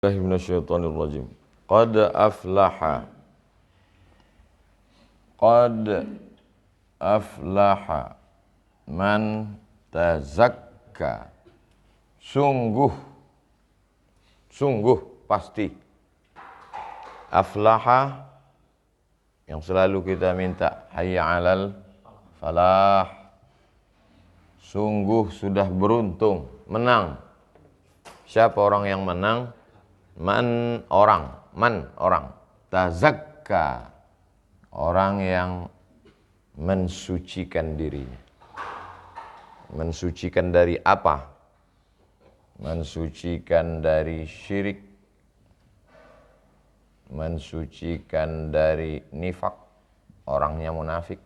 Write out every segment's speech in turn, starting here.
Minasyaitonirrajim. Qad aflaha. Qad aflaha man tazakka. Sungguh pasti. Aflaha yang selalu kita minta, hayya 'alal falah. Sungguh sudah beruntung, menang. Siapa orang yang menang? Man orang, tazakka, orang yang mensucikan dirinya. Mensucikan dari apa? Mensucikan dari syirik, mensucikan dari nifak, orangnya munafik,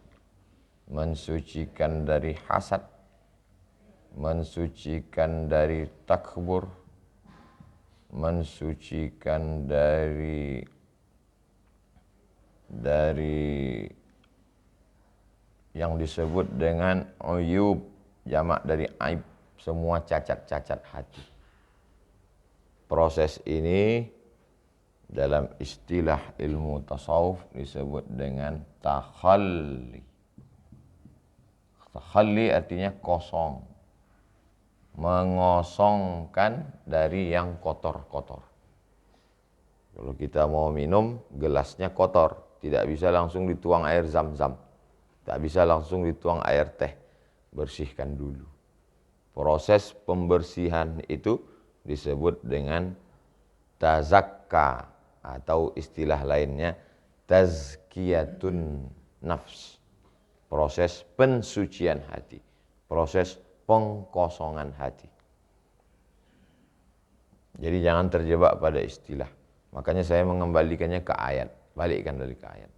mensucikan dari hasad, mensucikan dari takbur, mensucikan dari yang disebut dengan uyub, jamak dari aib, semua cacat-cacat hati. Proses ini dalam istilah ilmu tasawuf disebut dengan takhalli. Takhalli artinya kosong, mengosongkan dari yang kotor-kotor. Kalau kita mau minum, gelasnya kotor, tidak bisa langsung dituang air zam-zam, tak bisa langsung dituang air teh, bersihkan dulu. Proses pembersihan itu disebut dengan tazakka, atau istilah lainnya tazkiyatun nafs. Proses pensucian hati, proses pengkosongan hati. Jadi jangan terjebak pada istilah. Makanya saya mengembalikannya ke ayat. Balikkan dari ke ayat.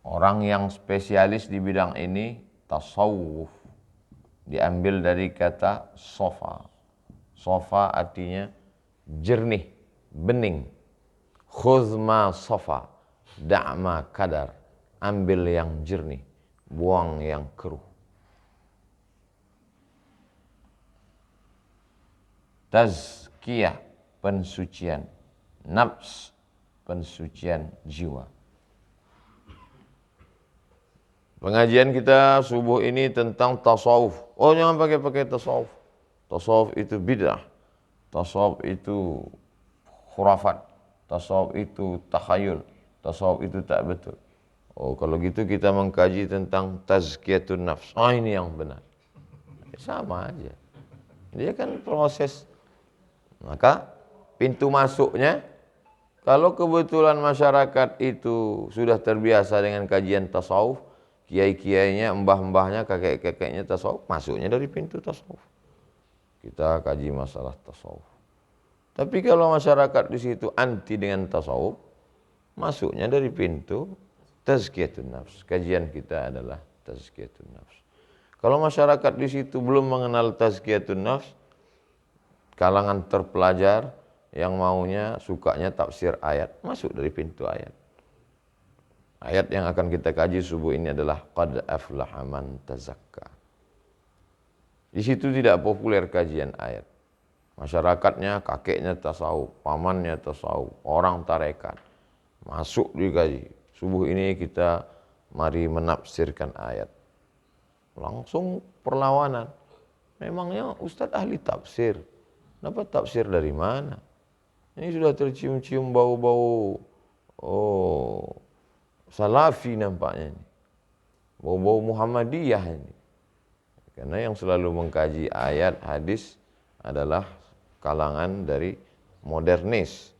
Orang yang spesialis di bidang ini, tasawuf, diambil dari kata sofa. Sofa artinya jernih, bening. Khuzma sofa, da'ma kadar. Ambil yang jernih, buang yang keruh. Tazkiyah, pensucian. Nafs, pensucian jiwa. Pengajian kita subuh ini tentang tasawuf. Oh, jangan pakai tasawuf. Tasawuf itu bid'ah. Tasawuf itu khurafat. Tasawuf itu takhayul. Tasawuf itu tak betul. Oh, kalau gitu kita mengkaji tentang tazkiyatun nafs. Oh, ini yang benar. Sama aja. Dia kan proses. Maka pintu masuknya, kalau kebetulan masyarakat itu sudah terbiasa dengan kajian tasawuf, kiai-kiainya, mbah-mbahnya, kakek-kakeknya tasawuf, masuknya dari pintu tasawuf. Kita kaji masalah tasawuf. Tapi kalau masyarakat di situ anti dengan tasawuf, masuknya dari pintu tazkiyatun nafs. Kajian kita adalah tazkiyatun nafs. Kalau masyarakat di situ belum mengenal tazkiyatun nafs, kalangan terpelajar yang maunya sukanya tafsir ayat, masuk dari pintu ayat. Ayat yang akan kita kaji subuh ini adalah qad aflaha man tazakka. Di situ tidak populer kajian ayat. Masyarakatnya kakeknya tasawuf, pamannya tasawuf, orang tarekat. Masuk dikaji. Subuh ini kita mari menafsirkan ayat. Langsung perlawanan. Memangnya Ustadz ahli tafsir. Dapat tafsir dari mana? Ini sudah tercium-cium bau-bau salafi nampaknya ini. Bau-bau Muhammadiyah ini. Karena yang selalu mengkaji ayat, hadis adalah kalangan dari modernis.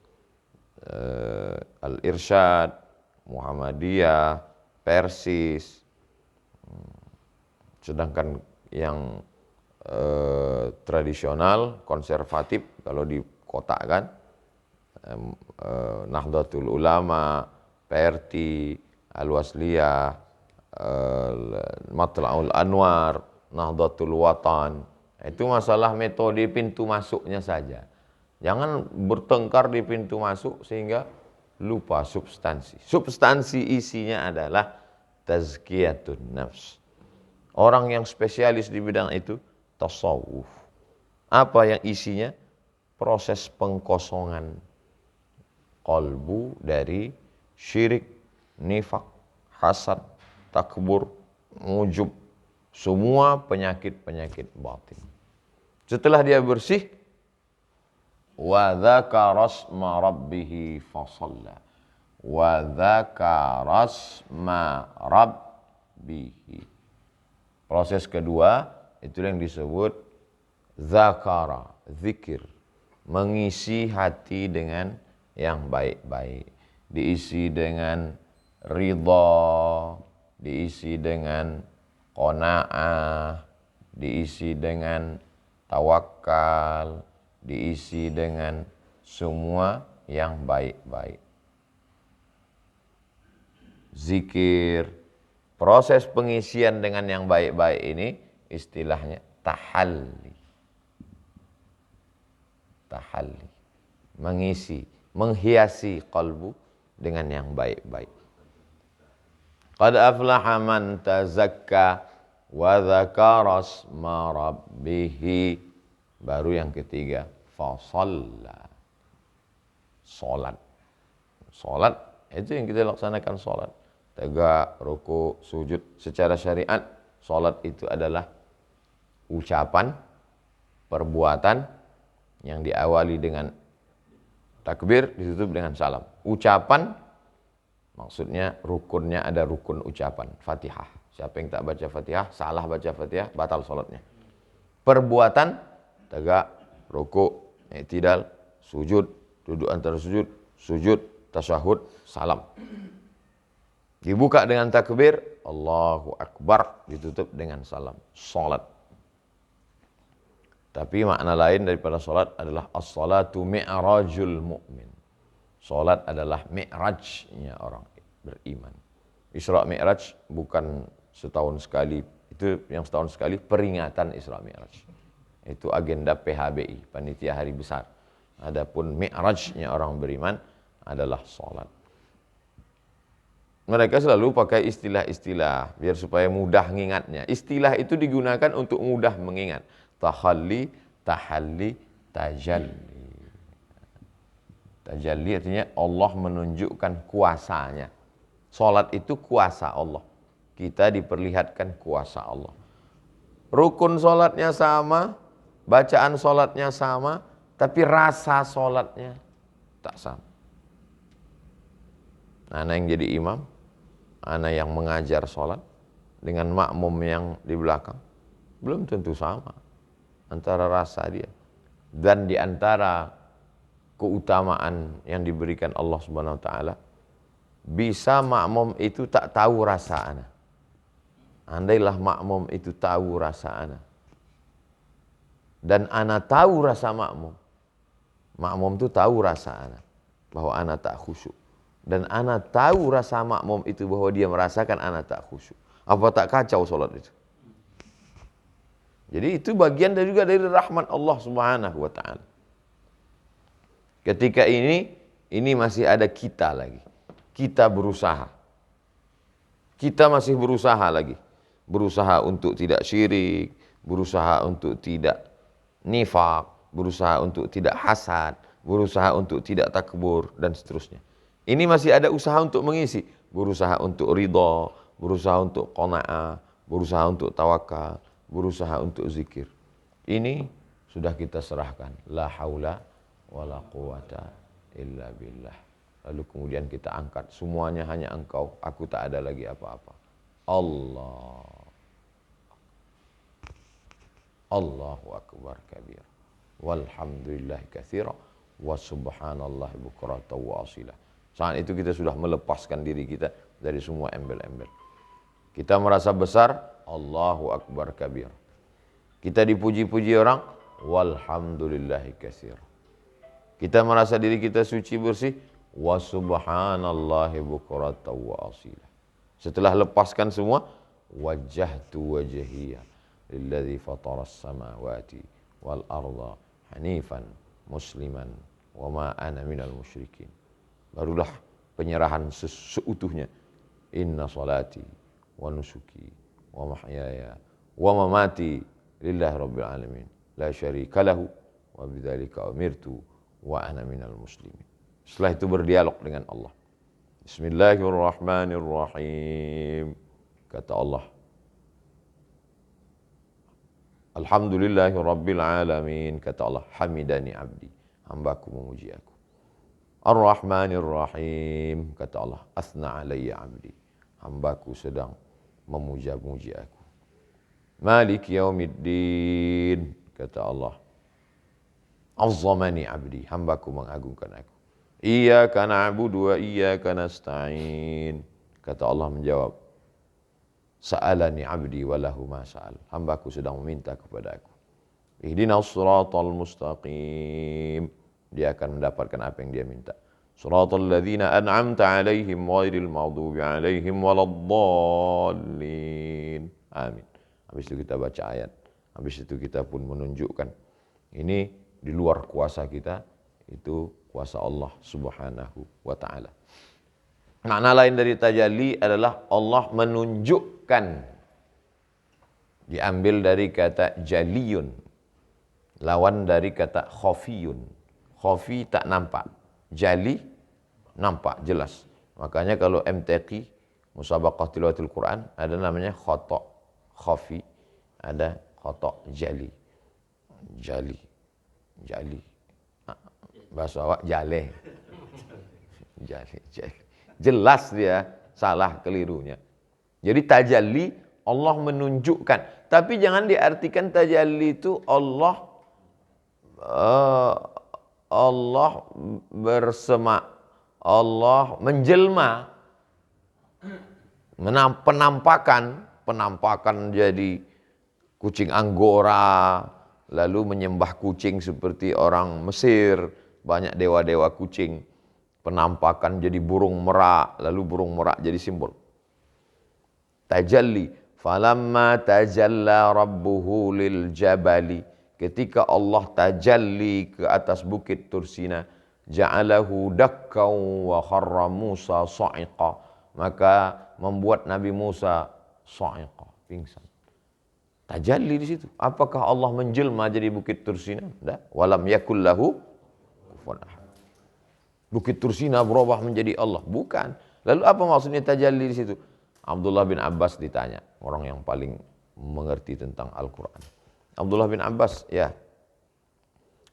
Al-Irsyad, Muhammadiyah, Persis. Sedangkan yang tradisional, konservatif, kalau di kota kan, Nahdlatul Ulama, PRT, Al-Wasliyah, Matla'ul Anwar, Nahdlatul Watan. Itu masalah metode pintu masuknya saja. Jangan bertengkar di pintu masuk sehingga lupa substansi. Substansi isinya adalah tazkiyatun nafs. Orang yang spesialis di bidang itu tasawuf. Apa yang isinya? Proses pengkosongan qalbu dari syirik, nifak, hasad, takbur, ujub, semua penyakit-penyakit batin. Setelah dia bersih, wa dzakara asma rabbih fasalla. Wa dzakara asma rabbih. Proses kedua itu yang disebut zakara, zikir, mengisi hati dengan yang baik-baik, diisi dengan ridha, diisi dengan qanaah, diisi dengan tawakal, diisi dengan semua yang baik-baik. Zikir, proses pengisian dengan yang baik-baik ini istilahnya tahalli. Tahalli, mengisi, menghiasi qalbu dengan yang baik-baik. Qad aflaha man tazakka wa dzakara asma rabbih. Baru yang ketiga, fasalla. Salat. Salat itu yang kita laksanakan salat. Tegak, ruku, sujud. Secara syariat, salat itu adalah ucapan, perbuatan yang diawali dengan takbir, ditutup dengan salam. Ucapan, maksudnya rukunnya ada rukun ucapan, Fatihah. Siapa yang tak baca Fatihah, salah baca Fatihah, batal salatnya. Perbuatan, tegak, ruku, i'tidal, sujud, duduk antara sujud, sujud, tasyahud, salam. Dibuka dengan takbir, Allahu Akbar, ditutup dengan salam. Salat. Tapi makna lain daripada salat adalah as-salatu mi'rajul mu'min. Salat adalah mi'rajnya orang beriman. Isra Mi'raj bukan setahun sekali, itu yang setahun sekali peringatan Isra Mi'raj. Itu agenda PHBI, panitia hari besar. Adapun mi'rajnya orang beriman adalah salat. Mereka selalu pakai istilah-istilah biar supaya mudah mengingatnya. Istilah itu digunakan untuk mudah mengingat. Tahalli, tahalli, tajalli. Tajalli artinya Allah menunjukkan kuasanya. Salat itu kuasa Allah. Kita diperlihatkan kuasa Allah. Rukun salatnya sama, bacaan salatnya sama, tapi rasa salatnya tak sama. Ana yang jadi imam, ana yang mengajar salat dengan makmum yang di belakang, belum tentu sama antara rasa dia. Dan di antara keutamaan yang diberikan Allah Subhanahu wa taala, bisa makmum itu tak tahu rasa ana. Andailah makmum itu tahu rasa ana, dan ana tahu rasa makmum, makmum itu tahu rasa ana, bahwa ana tak khusyuk. Dan ana tahu rasa makmum itu bahwa dia merasakan ana tak khusyuk. Apa tak kacau solat itu? Jadi itu bagian juga dari rahmat Allah Subhanahu wa taala. Ketika ini masih ada kita lagi. Kita berusaha. Kita masih berusaha lagi. Berusaha untuk tidak syirik, berusaha untuk tidak nifak, berusaha untuk tidak hasad, berusaha untuk tidak takbur, dan seterusnya. Ini masih ada usaha untuk mengisi, berusaha untuk ridha, berusaha untuk qanaah, berusaha untuk tawakal, berusaha untuk zikir. Ini sudah kita serahkan. La haula wala quwata illa billah. Lalu kemudian kita angkat, semuanya hanya Engkau, aku tak ada lagi apa-apa. Allah. Allahu akbar kabir. Walhamdulillah katsira wa subhanallah bukratan wa asila. Saat itu kita sudah melepaskan diri kita dari semua embel-embel. Kita merasa besar, Allahu akbar kabir. Kita dipuji-puji orang, walhamdulillahi katsir. Kita merasa diri kita suci bersih, wa subhanallahi bukratan wa asila. Setelah lepaskan semua, wajjahtu wajhiya lilladzi fataras samawati wal arda hanifan musliman wa ma ana minal musyrikin. Barulah penyerahan seutuhnya. Inna salati wa nusuki wa mahyaya wa mamati lillahi rabbil alamin. la syarika lahu wa bidzalika umirtu wa ana minal muslimin. Setelah itu berdialog dengan Allah. Bismillahirrahmanirrahim. Kata Allah, Alhamdulillahi Rabbil Alamin. Kata Allah, hamidani abdi, hambaku memuji aku. Ar-Rahmanir Rahim. Kata Allah, asna alayya abdi, hambaku sedang memuja-muji aku. Malik yaumiddin. Kata Allah, azzamani abdi, hambaku mengagungkan aku. Iyyaka na'budu wa iyyaka nasta'in. Kata Allah menjawab, sa'alani abdi wa lahu ma sa'al, hambaku sedang meminta kepada aku. Ihdinas siratal mustaqim, dia akan mendapatkan apa yang dia minta. Siratal ladzina an'amta alaihim ghairil maghdubi alaihim waladdallin. Amin. Habis itu kita baca ayat. Habis itu kita pun menunjukkan ini di luar kuasa kita, itu kuasa Allah Subhanahu wa taala. Makna lain dari tajalli adalah Allah menunjukkan. Diambil dari kata jaliyun, lawan dari kata khafiyun. Khafi tak nampak, jali nampak jelas. Makanya kalau MTQ, Musabaqah Tilawatil Quran, ada namanya khata' khafi, ada khata' jali. Jali. Bahasa awak jale. Jali. Jelas dia salah kelirunya. Jadi tajalli Allah menunjukkan. Tapi jangan diartikan tajalli itu Allah bersemak, Allah menjelma, penampakan jadi kucing Anggora, lalu menyembah kucing seperti orang Mesir, banyak dewa-dewa kucing. Penampakan jadi burung merak, lalu burung merak jadi simbol. Tajalli, falamma tajalla rabbuhu lil jabali, ketika Allah tajalli ke atas bukit Tursina, ja'alahu dakkan wa kharra Musa sa'iqa, maka membuat Nabi Musa sa'iqa, pingsan. Tajalli di situ. Apakah Allah menjelma jadi bukit Tursina? Tidak. Walam yakul lahu kufuwan ahad. Bukit Tursina berubah menjadi Allah. Bukan. Lalu apa maksudnya tajalli di situ? Abdullah bin Abbas ditanya, orang yang paling mengerti tentang Al-Quran. Abdullah bin Abbas, ya,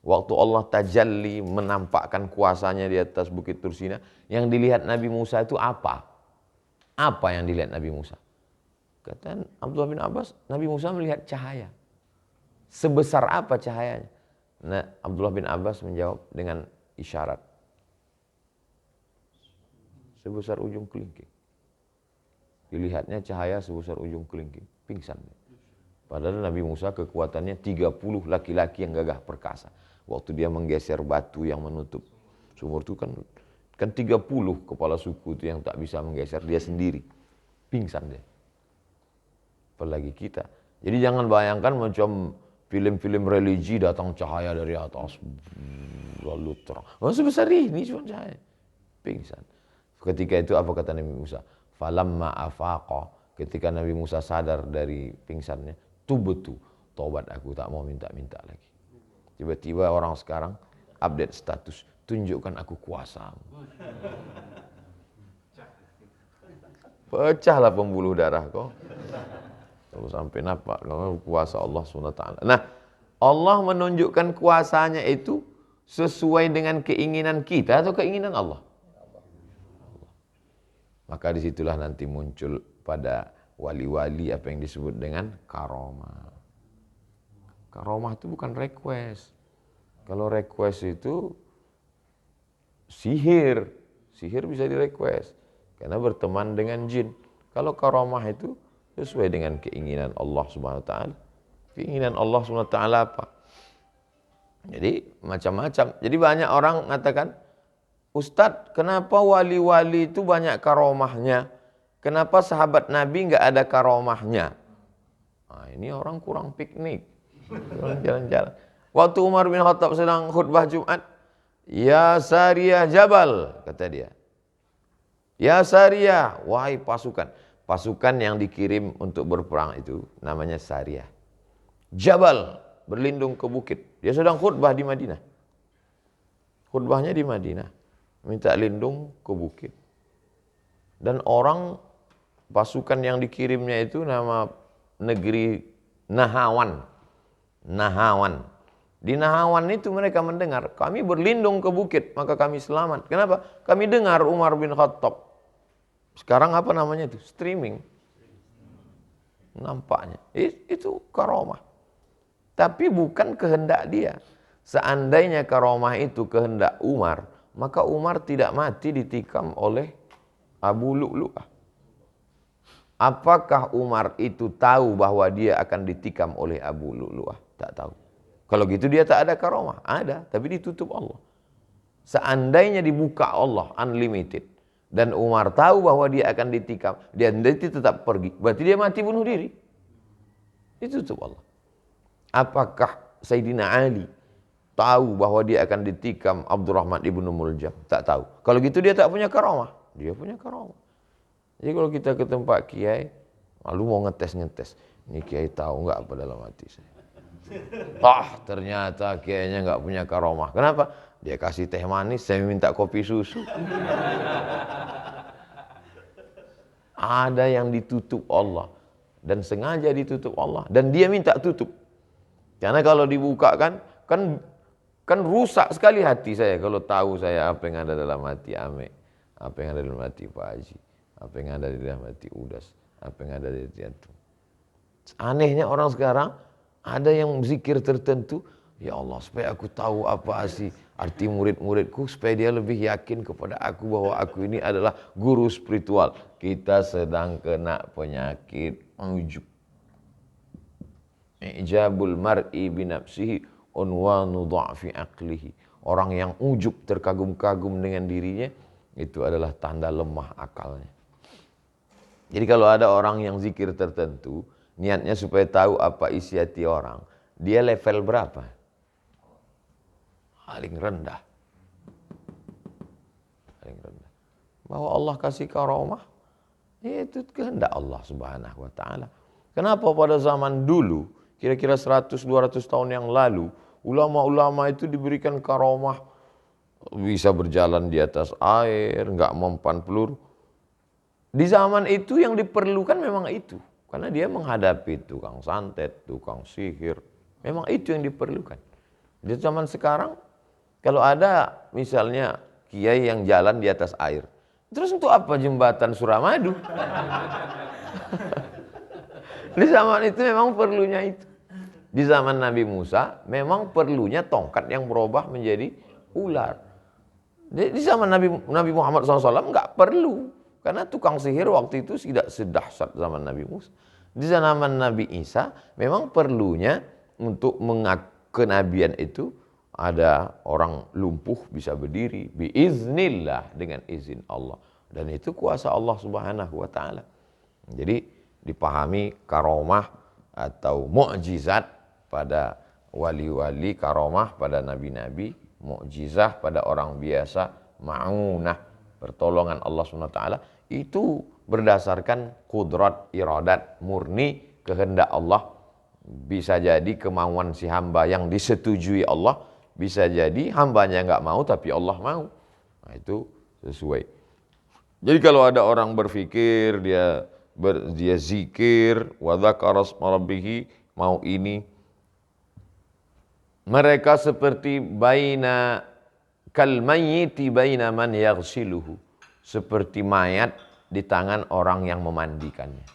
waktu Allah tajalli menampakkan kuasanya di atas bukit Tursina, yang dilihat Nabi Musa itu apa? Apa yang dilihat Nabi Musa? Kata Abdullah bin Abbas, Nabi Musa melihat cahaya. Sebesar apa cahayanya? Nah, Abdullah bin Abbas menjawab dengan isyarat. Sebesar ujung kelingking. Dilihatnya cahaya sebesar ujung kelingking. Pingsan. Padahal Nabi Musa kekuatannya 30 laki-laki yang gagah perkasa. Waktu dia menggeser batu yang menutup sumur itu kan 30 kepala suku itu yang tak bisa menggeser, dia sendiri. Pingsan dia. Apalagi kita. Jadi jangan bayangkan macam film-film religi datang cahaya dari atas. Lalu terang. Oh, sebesar ini cuma cahaya. Pingsan. Ketika itu apa kata Nabi Musa? Falamma afaqa, ketika Nabi Musa sadar dari pingsannya, tubtu, tobat aku, tak mau minta-minta lagi. Tiba-tiba orang sekarang update status, tunjukkan aku kuasa. Pecahlah pembuluh darah kau. Kalau sampai nampak kuasa Allah SWT. Nah, Allah menunjukkan kuasanya itu sesuai dengan keinginan kita atau keinginan Allah? Maka disitulah nanti muncul pada wali-wali apa yang disebut dengan karomah. Karomah itu bukan request. Kalau request itu sihir. Sihir bisa di-request. Karena berteman dengan jin. Kalau karomah itu sesuai dengan keinginan Allah SWT. Keinginan Allah SWT apa? Jadi macam-macam. Jadi banyak orang mengatakan, Ustadz, kenapa wali-wali itu banyak karomahnya? Kenapa sahabat Nabi nggak ada karomahnya? Nah, ini orang kurang piknik, kurang jalan-jalan. Waktu Umar bin Khattab sedang khutbah Jumat, Ya Sariyah Jabal, kata dia. Ya Sariyah, wahai pasukan. Pasukan yang dikirim untuk berperang itu namanya Sariyah. Jabal, berlindung ke bukit. Dia sedang khutbah di Madinah. Khutbahnya di Madinah. Minta lindung ke bukit. Dan orang, pasukan yang dikirimnya itu nama negeri Nahawan. Nahawan. Di Nahawan itu mereka mendengar, kami berlindung ke bukit, maka kami selamat. Kenapa? Kami dengar Umar bin Khattab. Sekarang apa namanya itu? Streaming. Nampaknya. Itu karomah. Tapi bukan kehendak dia. Seandainya karomah itu kehendak Umar, maka Umar tidak mati ditikam oleh Abu Lu'lu'ah. Apakah Umar itu tahu bahwa dia akan ditikam oleh Abu Lu'lu'ah? Tak tahu. Kalau gitu dia tak ada karomah. Ada, tapi ditutup Allah. Seandainya dibuka Allah, unlimited. Dan Umar tahu bahwa dia akan ditikam. Dia tetap pergi. Berarti dia mati bunuh diri. Ditutup Allah. Apakah Sayyidina Ali tahu bahwa dia akan ditikam Abdurrahman ibnu Muljam? Tak tahu. Kalau gitu dia tak punya karomah. Dia punya karomah. Jadi kalau kita ke tempat kiai, malu mau ngetes. Ini kiai tahu nggak apa dalam hati saya? Ternyata kiainya nggak punya karomah. Kenapa? Dia kasih teh manis, saya minta kopi susu. Ada yang ditutup Allah. Dan sengaja ditutup Allah. Dan dia minta tutup. Karena kalau dibuka kan rusak sekali hati saya kalau tahu saya apa yang ada dalam hati Ame, apa yang ada dalam hati Pak Haji, apa yang ada di dalam hati Udas, apa yang ada di hati Antum. Anehnya orang sekarang ada yang zikir tertentu, ya Allah supaya aku tahu apa sih arti murid-muridku, supaya dia lebih yakin kepada aku bahwa aku ini adalah guru spiritual. Kita sedang kena penyakit ujub. Ijabul mar'i binafsihi unwanu dha'fi aqlihi. Orang yang ujub, terkagum-kagum dengan dirinya, itu adalah tanda lemah akalnya. Jadi kalau ada orang yang zikir tertentu, niatnya supaya tahu apa isi hati orang, dia level berapa? Paling rendah. Paling rendah. Bahwa Allah kasih karomah, itu kehendak Allah Subhanahu wa taala. Kenapa pada zaman dulu, kira-kira 100-200 tahun yang lalu, ulama-ulama itu diberikan karomah, bisa berjalan di atas air, nggak mempan peluru. Di zaman itu yang diperlukan memang itu. Karena dia menghadapi tukang santet, tukang sihir. Memang itu yang diperlukan. Di zaman sekarang, kalau ada misalnya kiai yang jalan di atas air, terus untuk apa jembatan Suramadu? Di zaman itu memang perlunya itu. Di zaman Nabi Musa memang perlunya tongkat yang berubah menjadi ular. Di zaman Nabi Muhammad SAW nggak perlu. Karena tukang sihir waktu itu tidak sedahsyat zaman Nabi Musa. Di zaman Nabi Isa memang perlunya untuk kenabian itu ada orang lumpuh bisa berdiri. Biiznillah, dengan izin Allah. Dan itu kuasa Allah Subhanahu wa ta'ala. Jadi dipahami karomah atau mukjizat pada wali-wali, karomah pada nabi-nabi, mukjizah pada orang biasa, ma'unah, pertolongan Allah SWT, itu berdasarkan kudrat, iradat, murni, kehendak Allah. Bisa jadi kemauan si hamba yang disetujui Allah, bisa jadi hambanya nggak mau tapi Allah mau. Nah, itu sesuai. Jadi kalau ada orang berpikir dia zikir, wa dzakara asma rabbih, mau ini, mereka seperti baina kal mayyiti baina man yaghsiluhu, seperti mayat di tangan orang yang memandikannya.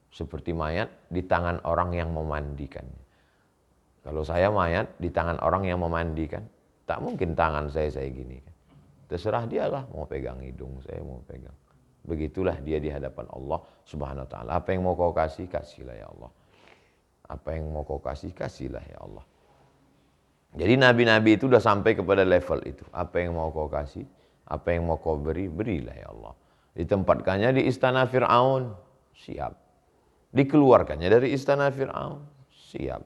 Seperti mayat di tangan orang yang memandikannya. Kalau saya mayat di tangan orang yang memandikan, tak mungkin tangan saya gini. Terserah dialah, mau pegang hidung saya, mau pegang. Begitulah dia di hadapan Allah Subhanahu wa ta'ala. Apa yang mau kau kasih, kasihlah ya Allah. Apa yang mau kau kasih, kasihlah ya Allah. Jadi nabi-nabi itu sudah sampai kepada level itu. Apa yang mau kau kasih, apa yang mau kau beri, berilah ya Allah. Ditempatkannya di istana Fir'aun, siap. Dikeluarkannya dari istana Fir'aun, siap.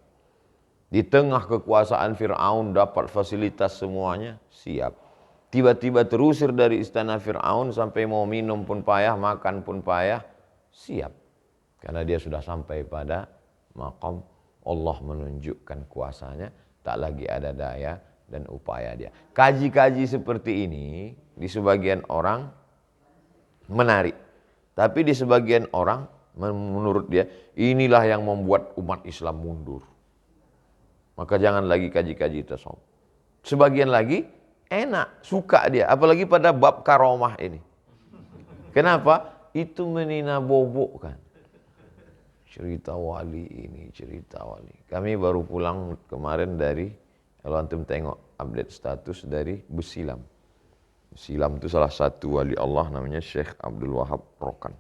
Di tengah kekuasaan Fir'aun dapat fasilitas semuanya, siap. Tiba-tiba terusir dari istana Fir'aun sampai mau minum pun payah, makan pun payah, siap. Karena dia sudah sampai pada maqam Allah menunjukkan kuasanya, tak lagi ada daya dan upaya dia. Kaji-kaji seperti ini di sebagian orang menarik, tapi di sebagian orang menurut dia inilah yang membuat umat Islam mundur. Maka jangan lagi kaji-kaji tasawuf. Sebagian lagi enak, suka dia, apalagi pada bab karomah ini. Kenapa? Itu menina bobok kan. Cerita wali ini, cerita wali. Kami baru pulang kemarin dari, kalau antum tengok update status dari Besilam. Besilam itu salah satu wali Allah namanya Syekh Abdul Wahab Rokan.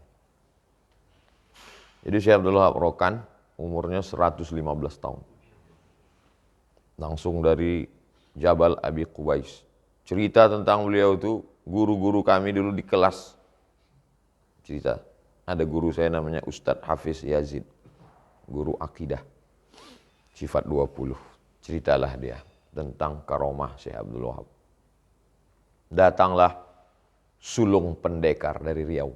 Jadi Syekh Abdul Wahab Rokan umurnya 115 tahun. Langsung dari Jabal Abi Qubais. Cerita tentang beliau itu, guru-guru kami dulu di kelas. Cerita. Ada guru saya namanya Ustadz Hafiz Yazid, guru akidah, sifat 20. Ceritalah dia tentang karomah Syekh Abdul Wahab. Datanglah sulung pendekar dari Riau.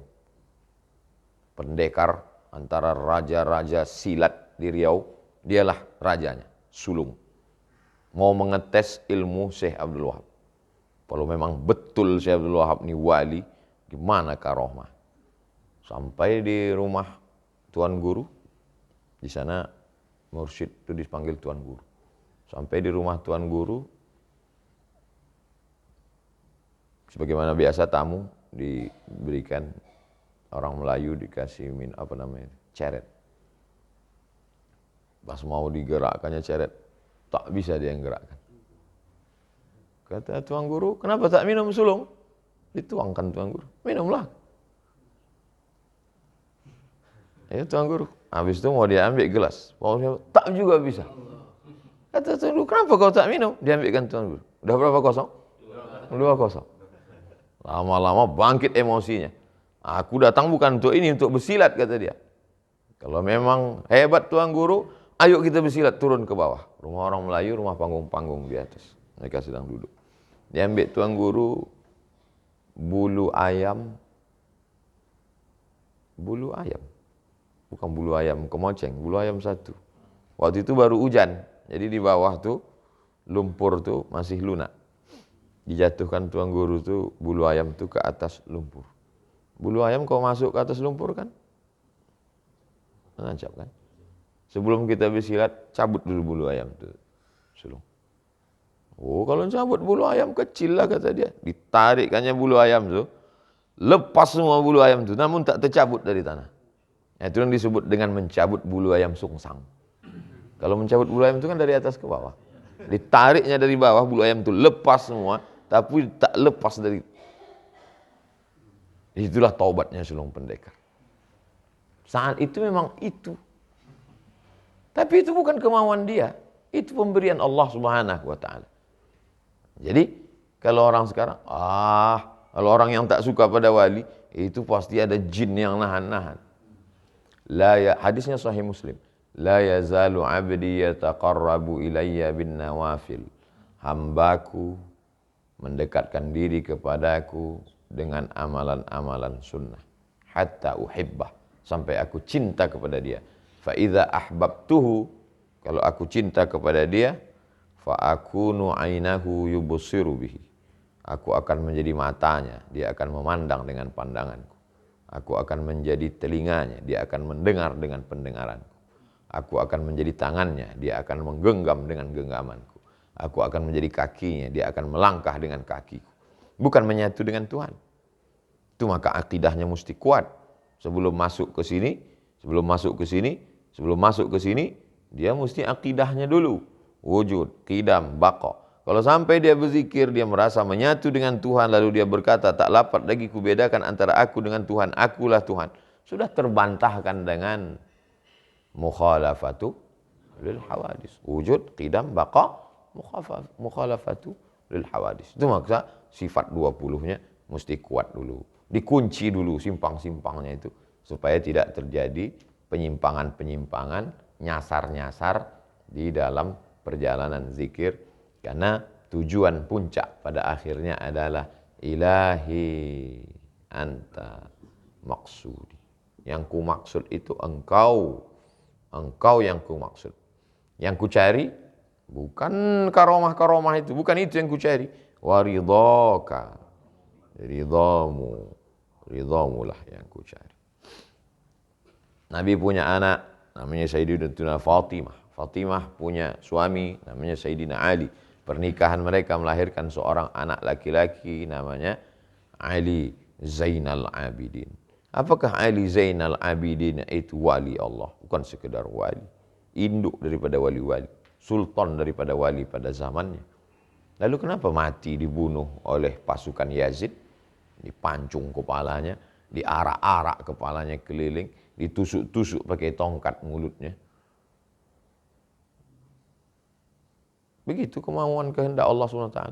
Pendekar antara raja-raja silat di Riau, dialah rajanya, sulung. Mau mengetes ilmu Syekh Abdul Wahab. Kalau memang betul Syekh Abdul Wahab ini wali, gimana karomah? Sampai di rumah Tuan Guru, di sana mursyid itu dipanggil Tuan Guru. Sampai di rumah Tuan Guru, sebagaimana biasa tamu diberikan, orang Melayu dikasih ceret. Pas mau digerakkannya ceret, tak bisa dia yang gerakkan. Kata Tuan Guru, kenapa tak minum sulung? Dituangkan Tuan Guru, minumlah. Ya Tuan Guru, habis itu mau dia ambil gelas, tak juga bisa. Kata Tuan Guru, kenapa kau tak minum? Diambilkan Tuan Guru. Udah berapa kosong? 2-0. Lama-lama bangkit emosinya. Aku datang bukan untuk ini, untuk bersilat, kata dia. Kalau memang hebat Tuan Guru, ayo kita bersilat turun ke bawah. Rumah orang Melayu, rumah panggung-panggung di atas. Mereka sedang duduk. Diambil Tuan Guru bulu ayam. Bukan bulu ayam kemoceng, bulu ayam satu. Waktu itu baru hujan, jadi di bawah tuh lumpur tuh masih lunak. Dijatuhkan Tuan Guru tuh bulu ayam tuh ke atas lumpur. Bulu ayam kalau masuk ke atas lumpur kan menancap kan. Sebelum kita bersilat, cabut dulu bulu ayam tuh sulung. Oh, kalau cabut bulu ayam kecil lah, kata dia. Ditarikkannya bulu ayam tuh, lepas semua bulu ayam tuh, namun tak tercabut dari tanah. Itu yang disebut dengan mencabut bulu ayam sungsang. Kalau mencabut bulu ayam itu kan dari atas ke bawah. Ditariknya dari bawah, bulu ayam itu lepas semua, tapi tak lepas dari. Itulah taubatnya sulung pendekar. Saat itu memang itu. Tapi itu bukan kemauan dia. Itu pemberian Allah Subhanahu wa ta'ala. Jadi, kalau orang sekarang, kalau orang yang tak suka pada wali, itu pasti ada jin yang nahan-nahan. Hadisnya Sahih Muslim. La yazalu abdi yataqarrabu ilayya bin nawafil. Hambaku mendekatkan diri kepadaku dengan amalan-amalan sunnah. Hatta uhibbah. Sampai aku cinta kepada dia. Fa idza ahbabtuhu. Kalau aku cinta kepada dia, fa akunu ainahu yubsiru bihi. Aku akan menjadi matanya, dia akan memandang dengan pandanganku. Aku akan menjadi telinganya, dia akan mendengar dengan pendengaranku. Aku akan menjadi tangannya, dia akan menggenggam dengan genggamanku. Aku akan menjadi kakinya, dia akan melangkah dengan kakiku. Bukan menyatu dengan Tuhan. Itu maka akidahnya mesti kuat. Sebelum masuk ke sini, dia mesti akidahnya dulu. Wujud, qidam, baqa. Kalau sampai dia berzikir, dia merasa menyatu dengan Tuhan, lalu dia berkata, tak dapat lagi kubedakan antara aku dengan Tuhan, akulah Tuhan. Sudah terbantahkan dengan mukhalafatu lil hawadis. Wujud, qidam, baqa, mukhalafatu lil hawadis. Itu maksud sifat 20-nya mesti kuat dulu. Dikunci dulu simpang-simpangnya itu, supaya tidak terjadi penyimpangan-penyimpangan, nyasar-nyasar di dalam perjalanan zikir. Karena tujuan puncak pada akhirnya adalah ilahi anta maksudi. Yang ku maksud itu engkau yang ku maksud. Yang kucari bukan karomah-karomah itu, bukan itu yang kucari. Waridhaka, ridhamu lah yang kucari. Nabi punya anak namanya Sayyidatuna Fatimah. Fatimah punya suami namanya Sayyidina Ali. Pernikahan mereka melahirkan seorang anak laki-laki namanya Ali Zainal Abidin. Apakah Ali Zainal Abidin itu wali Allah? Bukan sekedar wali, induk daripada wali-wali, sultan daripada wali pada zamannya. Lalu kenapa mati dibunuh oleh pasukan Yazid? Dipancung kepalanya, diarak-arak kepalanya keliling, ditusuk-tusuk pakai tongkat mulutnya. Begitu kemauan kehendak Allah SWT.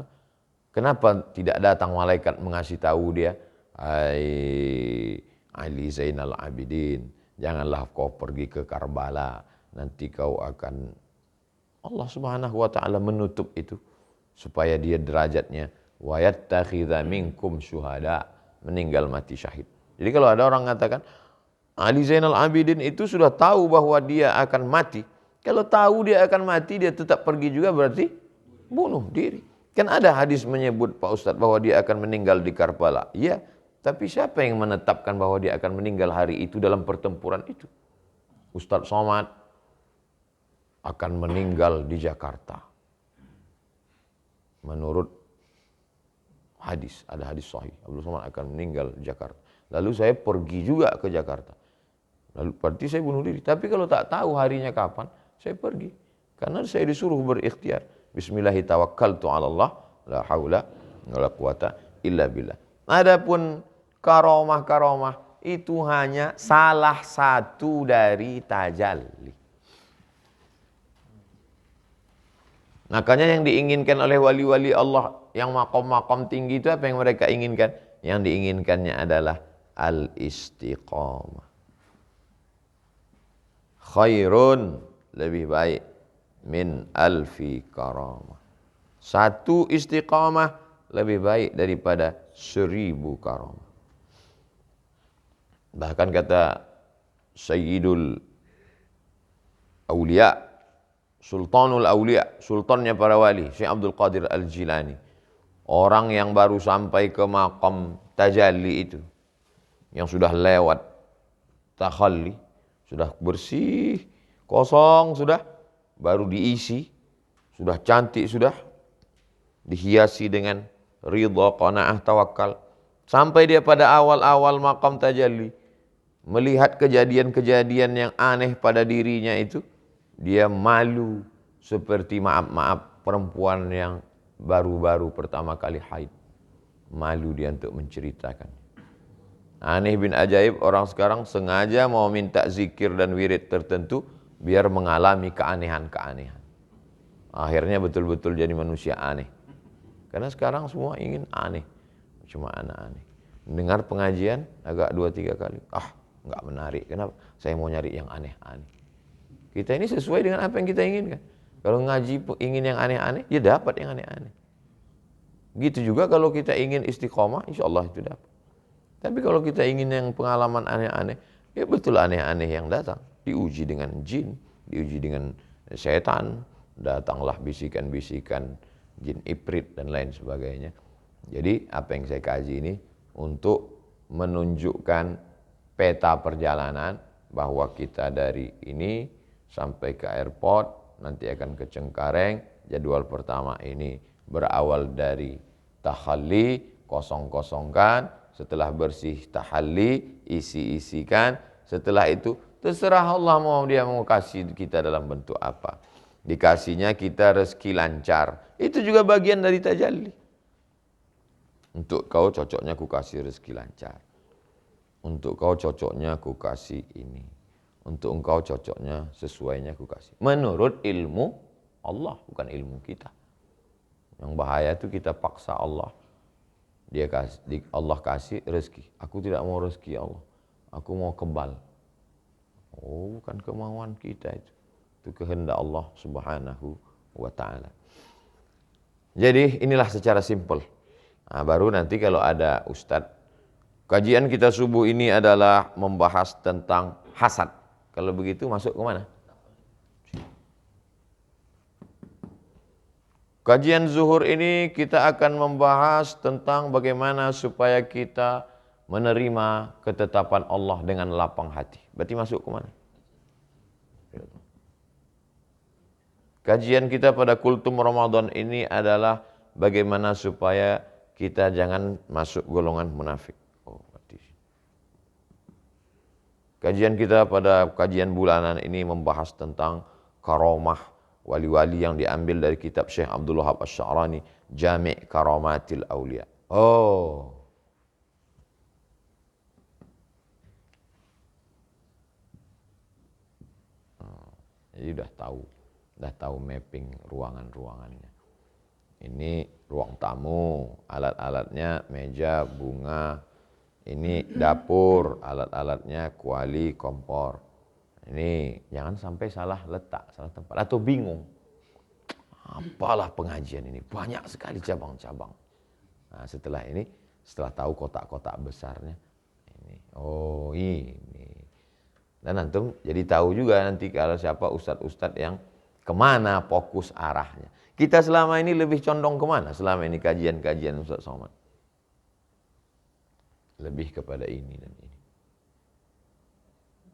Kenapa tidak datang malaikat mengasih tahu dia, hai Ali Zainal Abidin, janganlah kau pergi ke Karbala, nanti kau akan, Allah Subhanahu wa taala menutup itu supaya dia derajatnya wa yattakhidha minkum syuhada, meninggal mati syahid. Jadi kalau ada orang mengatakan Ali Zainal Abidin itu sudah tahu bahwa dia akan mati. Kalau tahu dia akan mati, dia tetap pergi juga, berarti bunuh diri. Kan ada hadis menyebut Pak Ustadz bahwa dia akan meninggal di Karbala. Iya, tapi siapa yang menetapkan bahwa dia akan meninggal hari itu dalam pertempuran itu? Ustadz Somad akan meninggal di Jakarta. Menurut hadis, ada hadis sahih, Abdul Somad akan meninggal di Jakarta. Lalu saya pergi juga ke Jakarta. Lalu berarti saya bunuh diri. Tapi kalau tak tahu harinya kapan, saya pergi. Karena saya disuruh berikhtiar. Bismillahi tawakkaltu ala Allah, la haula wala quwata illa billah. Adapun karomah-karomah itu hanya salah satu dari tajalli. Makanya yang diinginkan oleh wali-wali Allah yang makom-makom tinggi itu apa yang mereka inginkan? Yang diinginkannya adalah al-istiqamah. Khairun, lebih baik, min alfi karamah. Satu istiqamah lebih baik daripada 1000 karamah. Bahkan kata Sayyidul Aulia, Sultanul Aulia, sultannya para wali, Syekh Abdul Qadir Al-Jilani, orang yang baru sampai ke maqam tajalli itu, yang sudah lewat takhalli, sudah bersih, kosong sudah, baru diisi, sudah cantik, sudah dihiasi dengan ridha, qanaah, tawakal. Sampai dia pada awal-awal maqam tajalli, melihat kejadian-kejadian yang aneh pada dirinya itu, dia malu seperti maaf perempuan yang baru-baru pertama kali haid. Malu dia untuk menceritakan. Aneh bin ajaib, orang sekarang sengaja mau minta zikir dan wirid tertentu biar mengalami keanehan-keanehan. Akhirnya betul-betul jadi manusia aneh. Karena sekarang semua ingin aneh. Cuma anak aneh. Dengar pengajian agak 2-3 kali. Nggak menarik. Kenapa? Saya mau nyari yang aneh-aneh. Kita ini sesuai dengan apa yang kita inginkan. Kalau ngaji ingin yang aneh-aneh, ya dapat yang aneh-aneh. Gitu juga kalau kita ingin istiqomah, insya Allah itu dapat. Tapi kalau kita ingin yang pengalaman aneh-aneh, ya betul aneh-aneh yang datang. Diuji dengan jin, diuji dengan setan, datanglah bisikan-bisikan jin ifrit dan lain sebagainya. Jadi apa yang saya kaji ini untuk menunjukkan peta perjalanan bahwa kita dari ini sampai ke airport, nanti akan ke Cengkareng. Jadwal pertama ini berawal dari tahalli, kosong-kosongkan. Setelah bersih tahalli, isi-isikan. Setelah itu terserah Allah mau dia mau kasih kita dalam bentuk apa. Dikasihnya kita rezeki lancar. Itu juga bagian dari tajalli. Untuk kau cocoknya ku kasih rezeki lancar. Untuk kau cocoknya ku kasih ini. Untuk engkau cocoknya sesuainya ku kasih. Menurut ilmu Allah, bukan ilmu kita. Yang bahaya itu kita paksa Allah. Allah kasih rezeki. Aku tidak mau rezeki Allah. Aku mau kebal. Oh, bukan kemauan kita itu. Itu kehendak Allah Subhanahu wa ta'ala. Jadi inilah secara simpel. Nah, baru nanti kalau ada ustadz. Kajian kita subuh ini adalah membahas tentang hasad. Kalau begitu masuk ke mana? Kajian zuhur ini kita akan membahas tentang bagaimana supaya kita menerima ketetapan Allah dengan lapang hati. Berarti masuk ke mana? Kajian kita pada kultum Ramadan ini adalah bagaimana supaya kita jangan masuk golongan munafik. Kajian kita pada kajian bulanan ini membahas tentang karamah wali-wali yang diambil dari kitab Syekh Abdul Wahab Asy-Sya'rani, Jami' Karamatil Aulia. Oh. Jadi udah tahu mapping ruangan-ruangannya. Ini ruang tamu, alat-alatnya meja, bunga. Ini dapur, alat-alatnya kuali, kompor. Ini jangan sampai salah letak, salah tempat atau bingung. Apalah pengajian ini? Banyak sekali cabang-cabang. Nah, setelah tahu kotak-kotak besarnya, ini. Oh, ini. Dan antum jadi tahu juga nanti kalau siapa ustadz-ustadz yang kemana fokus arahnya. Kita selama ini lebih condong kemana? Selama ini kajian-kajian Ustadz Somad. Lebih kepada ini dan ini.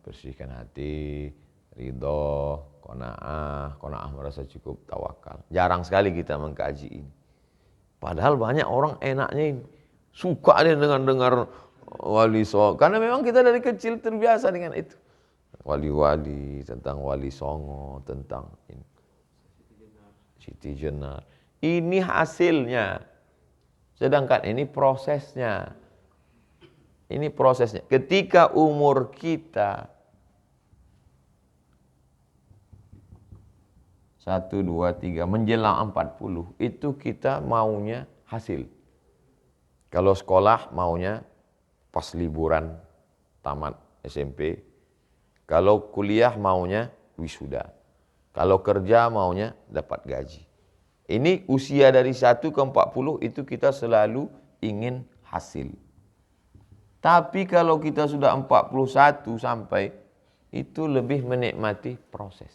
Bersihkan hati, ridho, qanaah merasa cukup, tawakal. Jarang sekali kita mengkaji ini. Padahal banyak orang enaknya ini. Suka dia dengar wali songo. Karena memang kita dari kecil terbiasa dengan itu. Wali-wali, tentang wali songo, tentang ini. Siti Jenar. Ini hasilnya. Sedangkan ini prosesnya. Ini prosesnya. Ketika umur kita 1, 2, 3 menjelang 40, itu kita maunya hasil. Kalau sekolah maunya pas liburan tamat SMP. Kalau kuliah maunya wisuda. Kalau kerja maunya dapat gaji. Ini usia dari 1 ke 40 itu kita selalu ingin hasil. Tapi kalau kita sudah 41 sampai, itu lebih menikmati proses.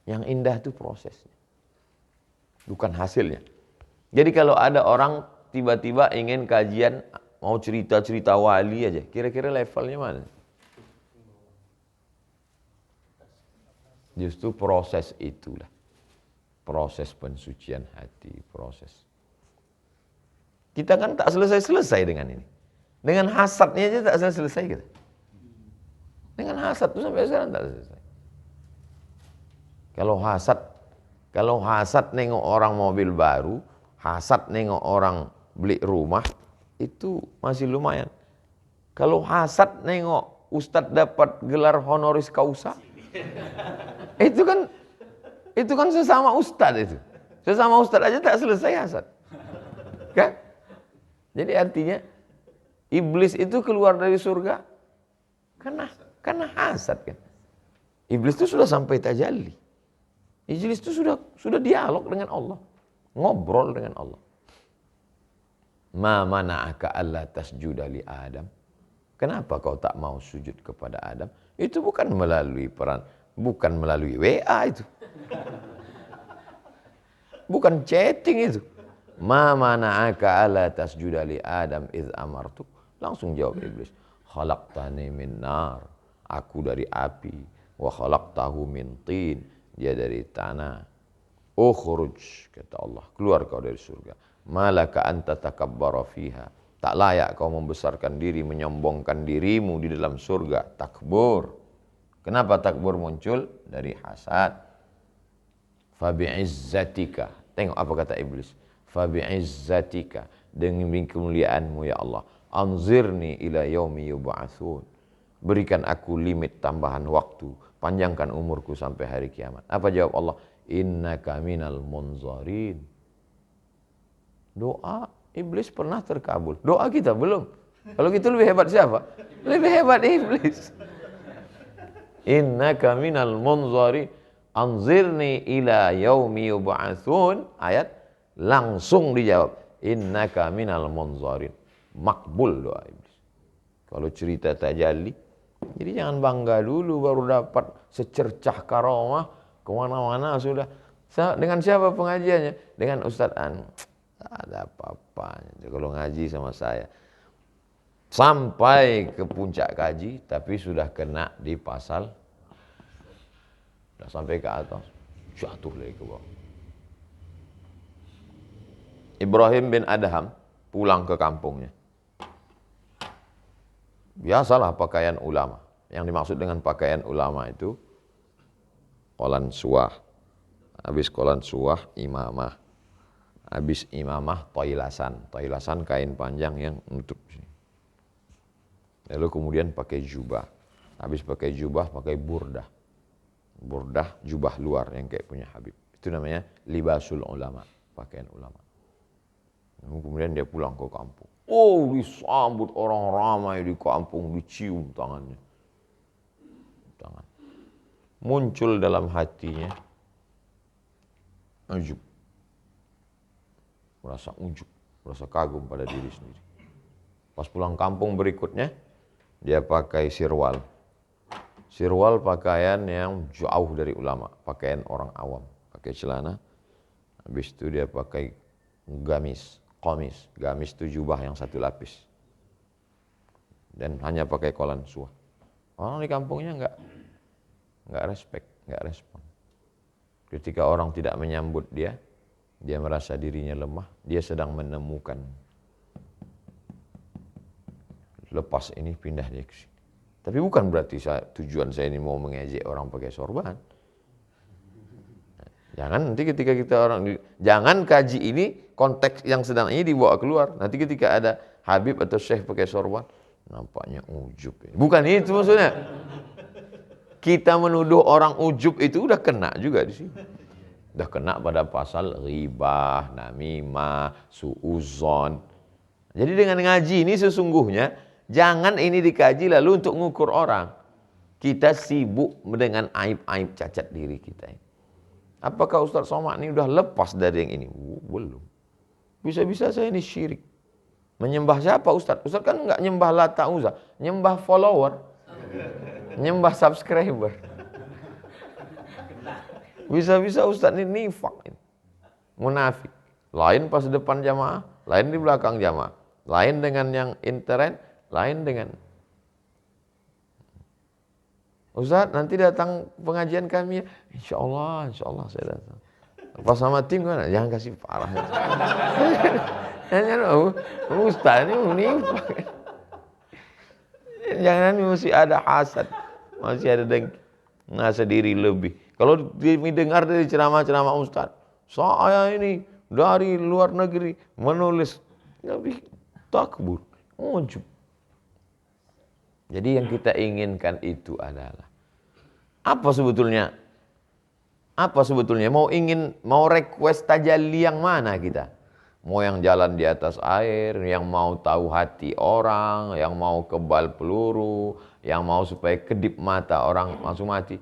Yang indah itu prosesnya. Bukan hasilnya. Jadi kalau ada orang tiba-tiba ingin kajian, mau cerita-cerita wali aja, kira-kira levelnya mana? Justru proses itulah. Proses pensucian hati, proses. Kita kan tak selesai-selesai dengan ini. Dengan hasadnya aja tak selesai kita. Dengan hasad itu sampai sekarang tak selesai. Kalau hasad nengok orang mobil baru, hasad nengok orang beli rumah, itu masih lumayan. Kalau hasad nengok ustadz dapat gelar honoris causa, itu kan sesama ustadz itu. Sesama ustadz aja tak selesai hasad. Kan? Jadi artinya iblis itu keluar dari surga karena hasad kan. Iblis itu sudah sampai tajalli. Iblis itu sudah dialog dengan Allah, ngobrol dengan Allah. Ma mana'aka alla tasjuda li Adam? Kenapa kau tak mau sujud kepada Adam? Itu bukan melalui WA itu. Bukan chatting itu. Ma mana'aka alla tasjuda li Adam iz amartuk? Langsung jawab iblis, khalaqtani min nar, aku dari api, wa khalaqtahu min tin, dia dari tanah. Ukhruj, kata Allah, keluar kau dari surga. Malaka anta takabbara fiha, tak layak kau membesarkan diri, menyombongkan dirimu di dalam surga. Takbur. Kenapa takbur muncul? Dari hasad. Fabi'izzatika, tengok apa kata iblis, fabi'izzatika, dengan kemuliaanmu ya Allah, anzirni ila yaumi yub'atsun, berikan aku limit tambahan waktu, panjangkan umurku sampai hari kiamat. Apa jawab Allah? Innaka minal munzarin. Doa iblis pernah terkabul, doa kita belum. Kalau gitu lebih hebat siapa? Lebih hebat iblis. Innaka minal munzarin, anzirni ila yaumi yub'atsun. Ayat langsung dijawab, innaka minal munzarin. Makbul doa iblis. Kalau cerita tajalli, jadi jangan bangga dulu baru dapat secercah karamah, kemana-mana sudah. Dengan siapa pengajiannya? Dengan Ustadz An. Ada apa-apanya kalau ngaji sama saya. Sampai ke puncak kaji, tapi sudah kena di pasal. Sudah sampai ke atas, jatuh lagi ke bawah. Ibrahim bin Adham pulang ke kampungnya. Biasalah pakaian ulama. Yang dimaksud dengan pakaian ulama itu kolan suah. Habis kolan suah, imamah. Habis imamah, toilasan. Toilasan kain panjang yang nutup sini. Lalu kemudian pakai jubah. Habis pakai jubah, pakai burdah. Burdah, jubah luar yang kayak punya Habib. Itu namanya libasul ulama, pakaian ulama. Lalu kemudian dia pulang ke kampung. Oh, disambut orang ramai di kampung, dicium tangannya. Tangan. Muncul dalam hatinya ujub. Merasa ujub, merasa kagum pada diri sendiri. Pas pulang kampung berikutnya, dia pakai sirwal. Sirwal pakaian yang jauh dari ulama, pakaian orang awam. Pakai celana, habis itu dia pakai gamis, komis. Gamis itu jubah yang satu lapis. Dan hanya pakai kolan suah. Orang di kampungnya enggak respect, enggak respon. Ketika orang tidak menyambut dia merasa dirinya lemah, dia sedang menemukan. Lepas ini pindah dia ke sini. Tapi bukan berarti tujuan saya ini mau mengejek orang pakai sorban. Jangan nanti ketika jangan kaji ini konteks yang sedang ini dibawa keluar. Nanti ketika ada Habib atau Syekh pakai sorban, nampaknya ujub. Bukan itu maksudnya. Kita menuduh orang ujub itu udah kena juga di sini. Udah kena pada pasal ghibah, namimah, suuzon. Jadi dengan ngaji ini sesungguhnya jangan ini dikaji lalu untuk ngukur orang. Kita sibuk dengan aib-aib cacat diri kita. Apakah Ustaz Somad ini udah lepas dari yang ini? Belum. Bisa-bisa saya ini syirik. Menyembah siapa Ustaz? Ustaz kan enggak nyembah Lata Uzza, nyembah follower. Nyembah subscriber. Bisa-bisa Ustaz ini nifak, munafik. Lain pas depan jamaah, lain di belakang jamaah. Lain dengan yang internet, lain dengan Ustaz nanti datang pengajian kami ya. Insya Allah saya datang. Pas sama tim kan, jangan kasih parah. Ustaz ini menimpa. Jangan mesti ada hasad, masih ada dengki, merasa diri lebih. Kalau dengar dari ceramah-ceramah Ustaz, saya ini dari luar negeri menulis, lebih takbur, ujub. Jadi yang kita inginkan itu adalah apa sebetulnya? Apa sebetulnya? Mau request tajalli yang mana kita? Mau yang jalan di atas air, yang mau tahu hati orang, yang mau kebal peluru, yang mau supaya kedip mata orang langsung mati.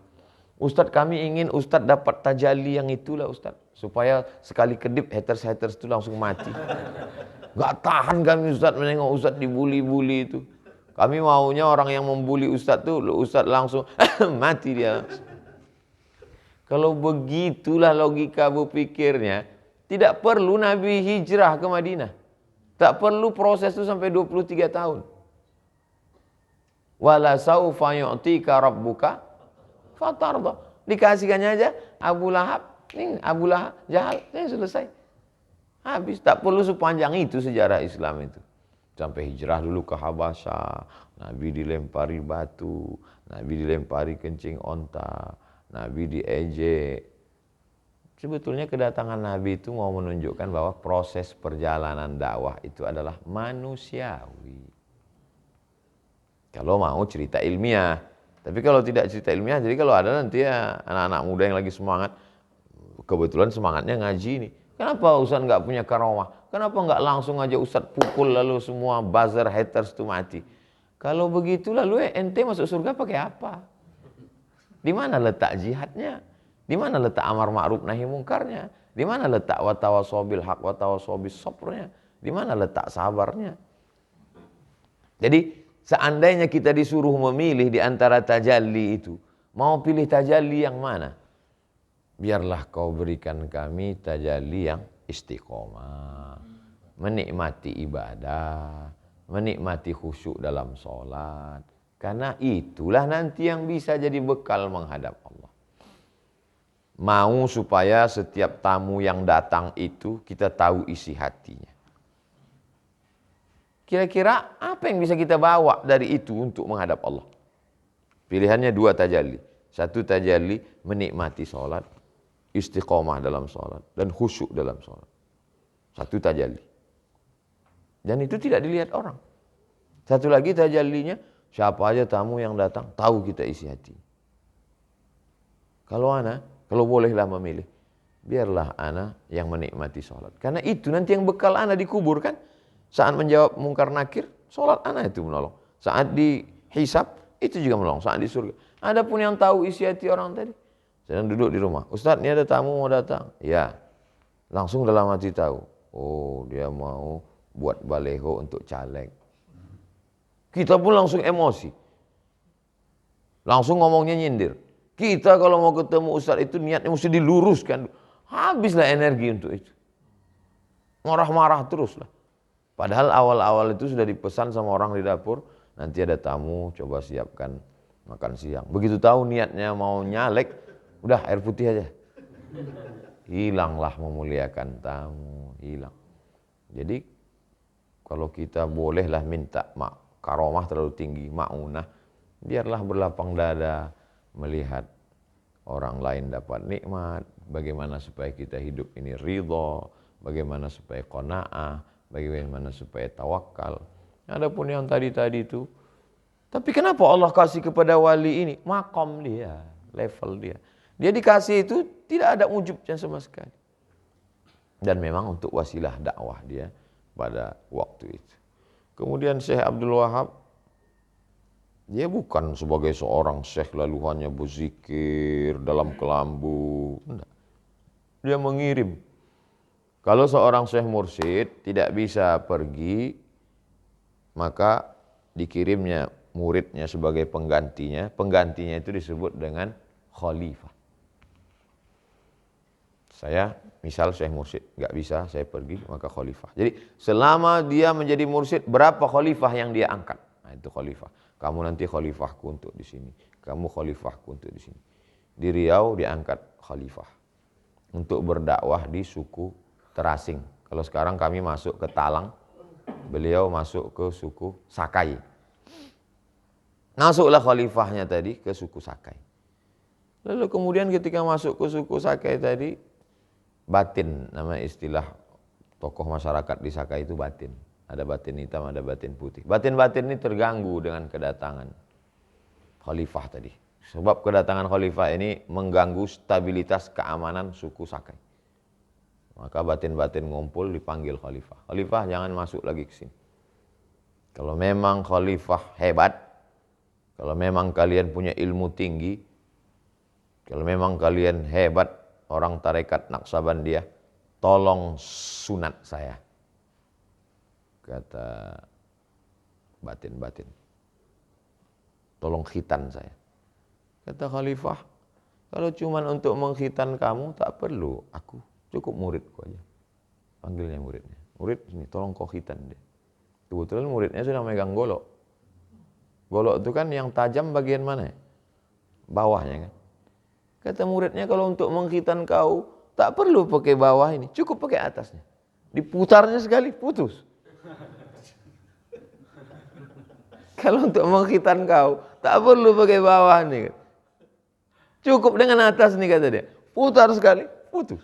Ustadz kami ingin Ustadz dapat tajalli yang itulah Ustadz. Supaya sekali kedip haters-haters itu langsung mati. Gak tahan kami Ustadz menengok Ustadz dibuli-buli itu. Kami maunya orang yang membuli Ustadz tuh, Ustadz langsung mati dia. Kalau begitulah logika berpikirnya, tidak perlu Nabi hijrah ke Madinah. Tak perlu proses itu sampai 23 tahun. Wala saufa yu'tika rabbuka fatarda. Dikasihkannya aja Abu Lahab, ini Abu Lahab, Jahal, ini selesai. Habis, tak perlu sepanjang itu sejarah Islam itu. Sampai hijrah dulu ke Habasyah, Nabi dilempari batu, Nabi dilempari kencing onta, Nabi diejek. Sebetulnya kedatangan Nabi itu mau menunjukkan bahwa proses perjalanan dakwah itu adalah manusiawi. Kalau mau cerita ilmiah. Tapi kalau tidak cerita ilmiah, jadi kalau ada nanti ya anak-anak muda yang lagi semangat, kebetulan semangatnya ngaji nih. Kenapa Ustaz nggak punya karamah? Kenapa nggak langsung aja Ustaz pukul lalu semua buzzer haters itu mati? Kalau begitu lalu ente masuk surga pakai apa? Di mana letak jihadnya? Di mana letak amar ma'ruf nahi mungkarnya? Di mana letak watawasobil haq watawasobil sobrnya? Di mana letak sabarnya? Jadi seandainya kita disuruh memilih di antara tajalli itu, mau pilih tajalli yang mana? biarlah kau berikan kami tajalli yang istiqomah, menikmati ibadah, menikmati khusyuk dalam sholat. Karena itulah nanti yang bisa jadi bekal menghadap Allah. Mau supaya setiap tamu yang datang itu kita tahu isi hatinya. Kira-kira apa yang bisa kita bawa dari itu untuk menghadap Allah? Pilihannya dua tajalli. Satu tajalli menikmati sholat, istiqomah dalam sholat, dan khusyuk dalam sholat. Satu tajalli. Dan itu tidak dilihat orang. Satu lagi tajallinya, siapa aja tamu yang datang, tahu kita isi hati. Kalau bolehlah memilih, biarlah ana yang menikmati sholat. Karena itu nanti yang bekal ana dikubur kan. Saat menjawab mungkar nakir, sholat ana itu menolong. Saat dihisab, itu juga menolong. Saat di surga. Adapun yang tahu isi hati orang tadi, sedang duduk di rumah. Ustadz, ini ada tamu mau datang. Ya, langsung dalam hati tahu. Oh, dia mau buat baleho untuk caleg. Kita pun langsung emosi. Langsung ngomongnya nyindir. Kita kalau mau ketemu ustadz itu niatnya mesti diluruskan. Habislah energi untuk itu. Marah-marah terus lah. Padahal awal-awal itu sudah dipesan sama orang di dapur. Nanti ada tamu, coba siapkan makan siang. Begitu tahu niatnya mau nyalek, udah air putih aja. Hilanglah memuliakan tamu, hilang. Jadi kalau kita bolehlah minta karomah terlalu tinggi, ma'unah, biarlah berlapang dada melihat orang lain dapat nikmat, bagaimana supaya kita hidup ini ridho, bagaimana supaya qanaah, bagaimana supaya tawakal. Adapun yang tadi-tadi itu, tapi kenapa Allah kasih kepada wali ini? Makom dia, level dia. Dia dikasih itu tidak ada ujubnya sama sekali. Dan memang untuk wasilah dakwah dia pada waktu itu. Kemudian Syekh Abdul Wahab, dia bukan sebagai seorang syekh lalu hanya berzikir dalam kelambu. Enggak. Dia mengirim. Kalau seorang syekh mursyid tidak bisa pergi, maka dikirimnya muridnya sebagai penggantinya. Penggantinya itu disebut dengan khalifah. Saya misal syekh mursyid, nggak bisa saya pergi, maka khalifah. Jadi selama dia menjadi mursyid, berapa khalifah yang dia angkat? Nah, itu khalifah. Kamu nanti khalifahku untuk di sini. Kamu khalifahku untuk di sini. Di Riau diangkat khalifah untuk berdakwah di suku terasing. Kalau sekarang kami masuk ke Talang, beliau masuk ke suku Sakai. Masuklah khalifahnya tadi ke suku Sakai. Lalu kemudian ketika masuk ke suku Sakai tadi, batin, nama istilah tokoh masyarakat di Sakai itu batin. Ada batin hitam, ada batin putih. Batin-batin ini terganggu dengan kedatangan khalifah tadi. Sebab kedatangan khalifah ini mengganggu stabilitas keamanan suku Sakai. Maka batin-batin ngumpul dipanggil khalifah. Khalifah jangan masuk lagi ke sini. Kalau memang khalifah hebat, kalau memang kalian punya ilmu tinggi, kalau memang kalian hebat, orang tarekat Naqsabandiyah, tolong sunat saya. Kata batin-batin. Tolong khitan saya. Kata khalifah, kalau cuma untuk mengkhitan kamu tak perlu aku, cukup muridku aja. Panggilnya muridnya. Murid sini, tolong kau khitan dia. Kebetulan muridnya sudah megang golok. Golok itu kan yang tajam bagian mana? Bawahnya kan. Kata muridnya, kalau untuk mengkhitan kau tak perlu pakai bawah ini, cukup pakai atasnya. Diputarnya sekali, putus. Kalau untuk mengkhitan kau tak perlu pakai bawah nih. Cukup dengan atas nih kata dia. Putar sekali, putus.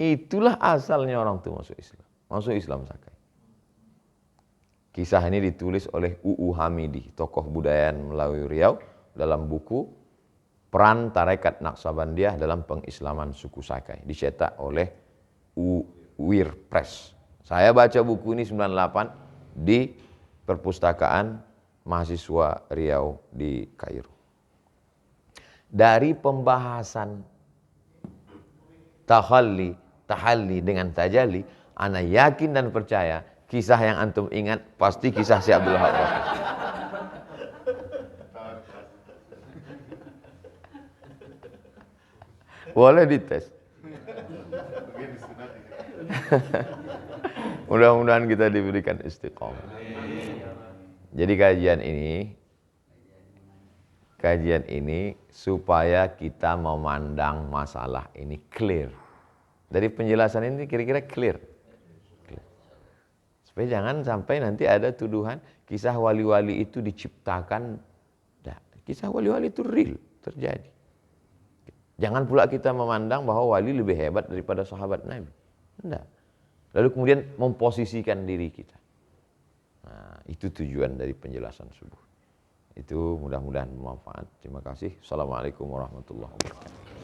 Itulah asalnya orang itu masuk Islam. Masuk Islam Sakai. Kisah ini ditulis oleh UU Hamidi, tokoh budaya Melayu Riau, dalam buku Peran Tarekat Naqsabandiyah dalam Pengislaman Suku Sakai. Dicetak oleh UWIR Press. Saya baca buku ini 98 di perpustakaan mahasiswa Riau di Kairo. Dari pembahasan tahalli dengan tajalli, ana yakin dan percaya kisah yang antum ingat pasti kisah Syekh Abdul Wahab. Boleh dites. Mudah-mudahan kita diberikan istiqomah. Jadi kajian ini supaya kita memandang masalah ini clear. Dari penjelasan ini kira-kira clear. Supaya jangan sampai nanti ada tuduhan kisah wali-wali itu diciptakan. Nah, kisah wali-wali itu real, terjadi. Jangan pula kita memandang bahwa wali lebih hebat daripada sahabat Nabi. Tidak. Lalu kemudian memposisikan diri kita. Nah, itu tujuan dari penjelasan subuh. Itu mudah-mudahan bermanfaat. Terima kasih. Assalamualaikum warahmatullahi wabarakatuh.